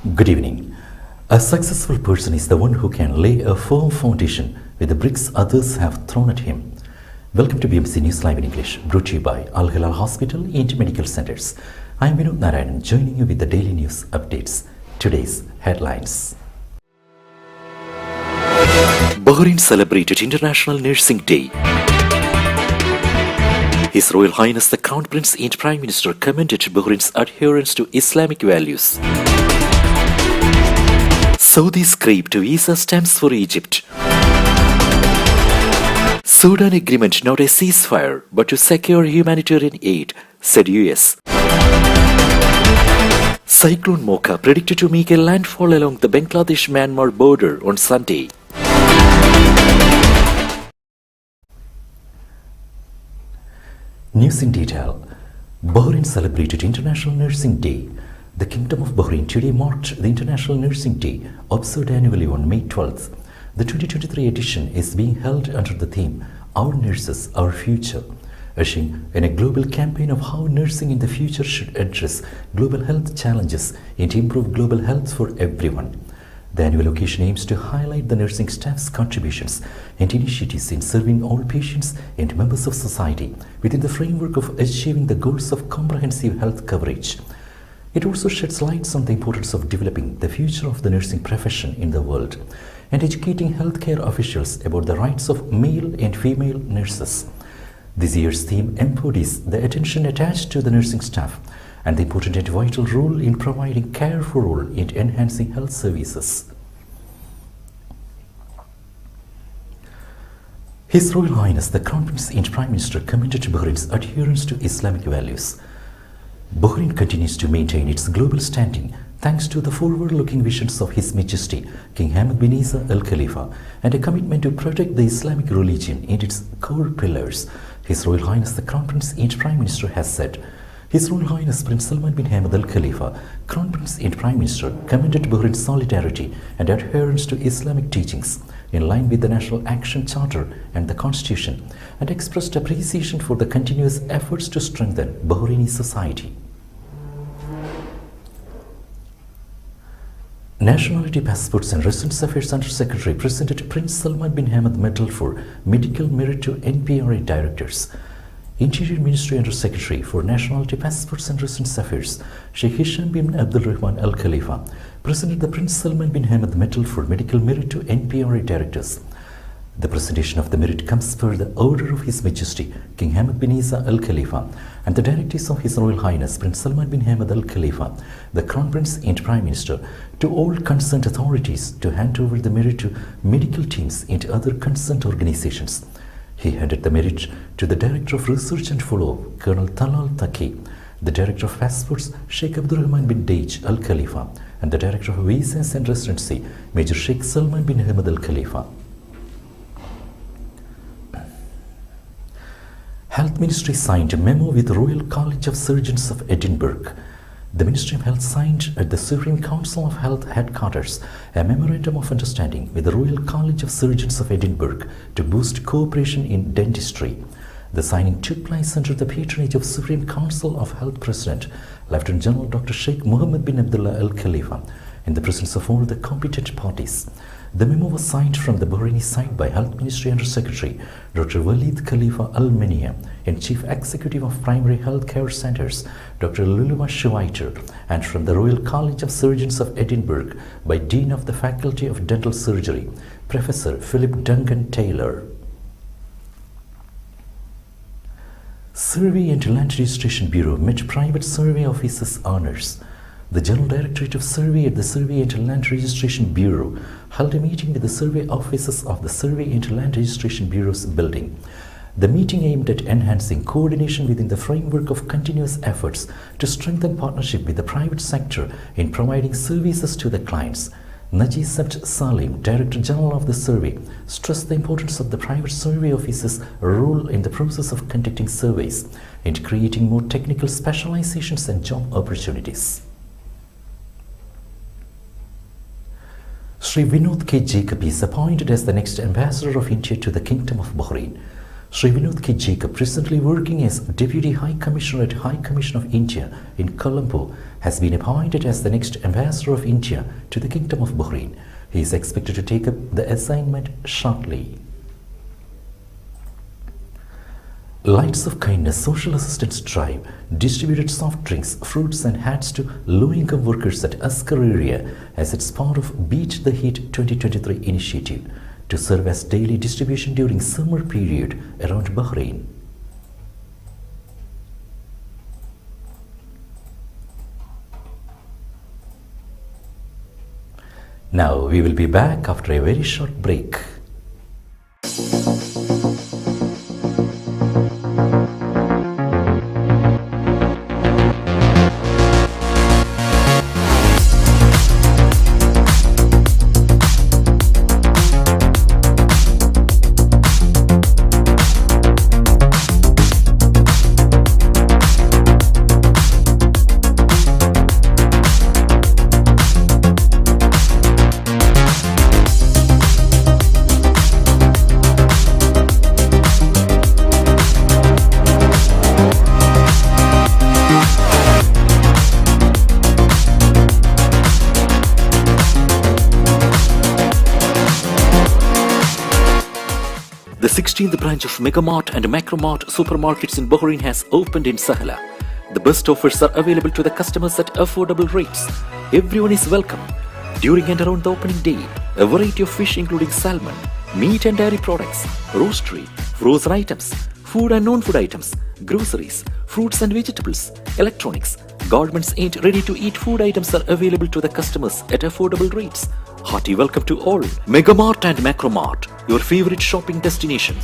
Good evening. A successful person is the one who can lay a firm foundation with the bricks others have thrown at him. Welcome to BMC News Live in English, brought to you by Al Hilal Hospital and Medical Centers. I am Vinod Narayanan, joining you with the daily news updates. Today's headlines. Bahrain celebrated International Nursing Day. His Royal Highness the Crown Prince and Prime Minister commended Bahrain's adherence to Islamic values. Saudi scraped visa stamps for Egypt. Sudan agreement not a ceasefire but to secure humanitarian aid, said US. Cyclone Mocha predicted to make a landfall along the Bangladesh-Myanmar border on Sunday. News in detail. Bahrain celebrated International Nursing Day. The Kingdom of Bahrain today marked the International Nursing Day, observed annually on May 12th. The 2023 edition is being held under the theme, Our Nurses, Our Future, ushering in a global campaign of how nursing in the future should address global health challenges and improve global health for everyone. The annual occasion aims to highlight the nursing staff's contributions and initiatives in serving all patients and members of society within the framework of achieving the goals of comprehensive health coverage. It also sheds light on the importance of developing the future of the nursing profession in the world and educating healthcare officials about the rights of male and female nurses. This year's theme embodies the attention attached to the nursing staff and the important and vital role in providing care for all and enhancing health services. His Royal Highness the Crown Prince and Prime Minister commended Bahrain's adherence to Islamic values. Bahrain continues to maintain its global standing thanks to the forward-looking visions of His Majesty King Hamad bin Isa Al Khalifa and a commitment to protect the Islamic religion and its core pillars. His Royal Highness the Crown Prince and Prime Minister has said. His Royal Highness Prince Salman bin Hamad Al Khalifa, Crown Prince and Prime Minister, commended Bahrain's solidarity and adherence to Islamic teachings in line with the National Action Charter and the Constitution, and expressed appreciation for the continuous efforts to strengthen Bahraini society. Nationality Passports and Residence Affairs Under Secretary presented Prince Salman bin Hamad Medal for Medical Merit to NPRA Directors. Interior Ministry Under Secretary for Nationality Passports and Residence Affairs, Sheikh Hisham bin Abdul Rahman Al Khalifa, presented the Prince Salman bin Hamad Medal for Medical Merit to NPRA Directors. The presentation of the merit comes per the order of His Majesty King Hamad bin Isa Al Khalifa and the directives of His Royal Highness Prince Salman bin Hamad Al Khalifa, the Crown Prince and Prime Minister, to all concerned authorities to hand over the merit to medical teams and other concerned organizations. He handed the merit to the Director of Research and Follow-up, Colonel Talal Taki, the Director of Passports, Sheikh Abdurrahman bin Dej Al Khalifa, and the Director of Visas and Residency, Major Sheikh Salman bin Hamad Al Khalifa. Health Ministry signed a memo with the Royal College of Surgeons of Edinburgh. The Ministry of Health signed at the Supreme Council of Health headquarters a memorandum of understanding with the Royal College of Surgeons of Edinburgh to boost cooperation in dentistry. The signing took place under the patronage of Supreme Council of Health President, Lieutenant General Dr. Sheikh Mohammed bin Abdullah Al Khalifa, in the presence of all the competent parties. The memo was signed from the Bahraini side by Health Ministry Under Secretary Dr. Walid Khalifa Al Mania and Chief Executive of Primary Health Care Centers Dr. Luluma Shuwaiter, and from the Royal College of Surgeons of Edinburgh by Dean of the Faculty of Dental Surgery, Professor Philip Duncan Taylor. Survey and Land Registration Bureau met private survey officers' honors. The General Directorate of Survey at the Survey and Land Registration Bureau held a meeting with the survey officers of the Survey and Land Registration Bureau's building. The meeting aimed at enhancing coordination within the framework of continuous efforts to strengthen partnership with the private sector in providing services to the clients. Naji Sabt Salim, Director General of the Survey, stressed the importance of the private survey officers' role in the process of conducting surveys and creating more technical specializations and job opportunities. Sri Vinod K. Jacob is appointed as the next ambassador of India to the Kingdom of Bahrain. Sri Vinod K. Jacob, presently working as Deputy High Commissioner at High Commission of India in Colombo, has been appointed as the next Ambassador of India to the Kingdom of Bahrain. He is expected to take up the assignment shortly. Lights of Kindness Social Assistance Drive distributed soft drinks, fruits and hats to low-income workers at Askar area as its part of Beat the Heat 2023 initiative to serve as daily distribution during summer period around Bahrain. Now we will be back after a very short break. The 16th branch of Megamart and Macromart supermarkets in Bahrain has opened in Sahala. The best offers are available to the customers at affordable rates. Everyone is welcome. During and around the opening day, a variety of fish including salmon, meat and dairy products, roastery, frozen items, food and non-food items, groceries, fruits and vegetables, electronics, garments and ready-to-eat food items are available to the customers at affordable rates. Hearty welcome to all. Megamart and Macromart, your favorite shopping destination.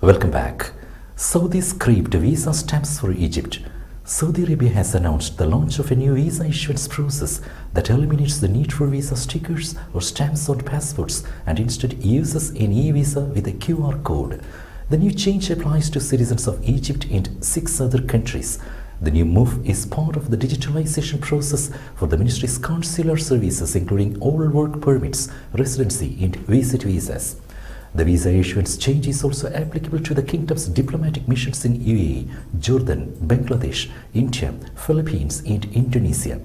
Welcome back. Saudi scrapped visa stamps for Egypt. Saudi Arabia has announced the launch of a new visa issuance process that eliminates the need for visa stickers or stamps on passports and instead uses an e-visa with a QR code. The new change applies to citizens of Egypt and 6 other countries. The new move is part of the digitalization process for the ministry's consular services, including all work permits, residency and visit visas. The visa issuance change is also applicable to the kingdom's diplomatic missions in UAE, Jordan, Bangladesh, India, Philippines and Indonesia.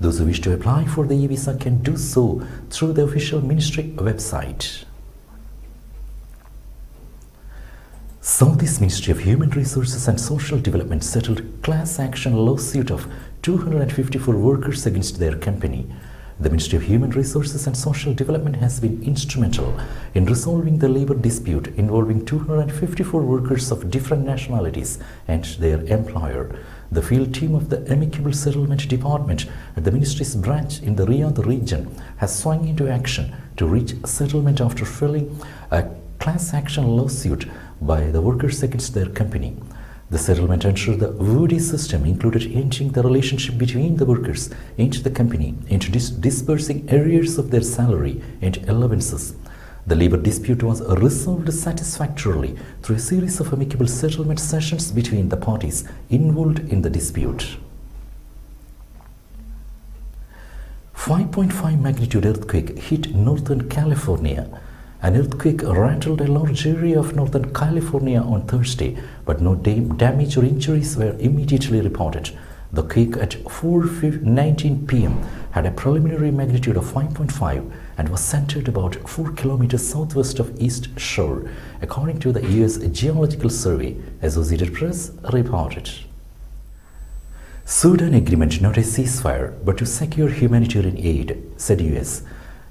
Those who wish to apply for the e-visa can do so through the official ministry website. Saudi's Ministry of Human Resources and Social Development settled class action lawsuit of 254 workers against their company. The Ministry of Human Resources and Social Development has been instrumental in resolving the labor dispute involving 254 workers of different nationalities and their employer. The field team of the Amicable Settlement Department at the ministry's branch in the Riyadh region has swung into action to reach settlement after filing a class action lawsuit by the workers against their company. The settlement ensured the Woody system included entering the relationship between the workers and the company and dispersing arrears of their salary and allowances. The labor dispute was resolved satisfactorily through a series of amicable settlement sessions between the parties involved in the dispute. 5.5 magnitude earthquake hit Northern California. An earthquake rattled a large area of Northern California on Thursday, but no damage or injuries were immediately reported. The quake at 4:19 p.m. had a preliminary magnitude of 5.5 and was centered about 4 kilometers southwest of East Shore, according to the U.S. Geological Survey, Associated Press reported. Sudan agreement not a ceasefire but to secure humanitarian aid, said U.S.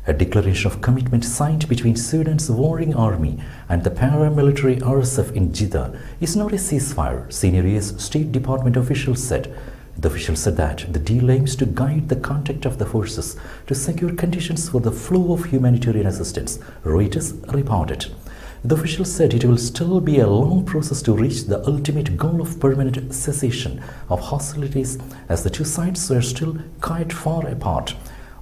A declaration of commitment signed between Sudan's warring army and the paramilitary RSF in Jeddah is not a ceasefire, senior U.S. State Department officials said. The official said that the deal aims to guide the conduct of the forces to secure conditions for the flow of humanitarian assistance, Reuters reported. The official said it will still be a long process to reach the ultimate goal of permanent cessation of hostilities, as the two sides were still quite far apart,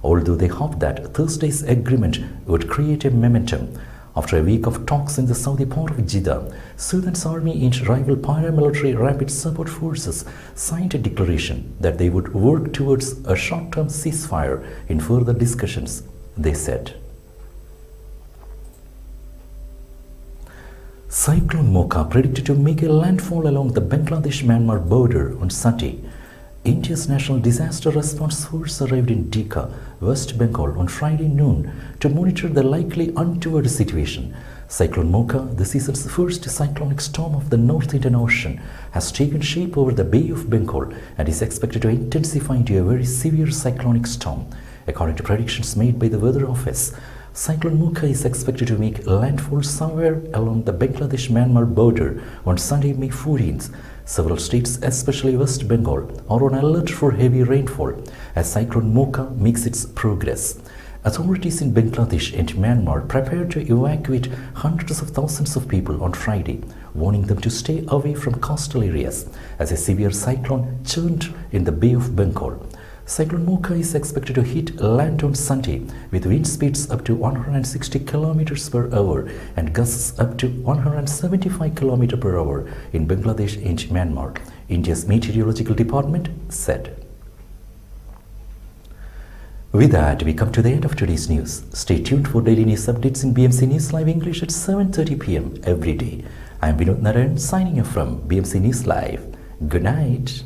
although they hoped that Thursday's agreement would create a momentum. After a week of talks in the Saudi port of Jeddah, Sudan's army and rival paramilitary rapid support forces signed a declaration that they would work towards a short-term ceasefire in further discussions, they said. Cyclone Mocha predicted to make a landfall along the Bangladesh-Myanmar border on Sunday. India's National Disaster Response Force arrived in Dhaka, West Bengal on Friday noon to monitor the likely untoward situation. Cyclone Mocha, the season's first cyclonic storm of the North Indian Ocean, has taken shape over the Bay of Bengal and is expected to intensify into a very severe cyclonic storm. According to predictions made by the Weather Office, Cyclone Mocha is expected to make landfall somewhere along the Bangladesh-Myanmar border on Sunday, May 14th. Several states, especially West Bengal, are on alert for heavy rainfall as Cyclone Mocha makes its progress. Authorities in Bangladesh and Myanmar prepared to evacuate hundreds of thousands of people on Friday, warning them to stay away from coastal areas as a severe cyclone churned in the Bay of Bengal. Cyclone Mocha is expected to hit land on Sunday with wind speeds up to 160 km per hour and gusts up to 175 km per hour in Bangladesh and Myanmar, India's meteorological department said. With that, we come to the end of today's news. Stay tuned for daily news updates in BMC News Live English at 7:30 p.m. every day. I am Vinod Narayan signing off from BMC News Live. Good night.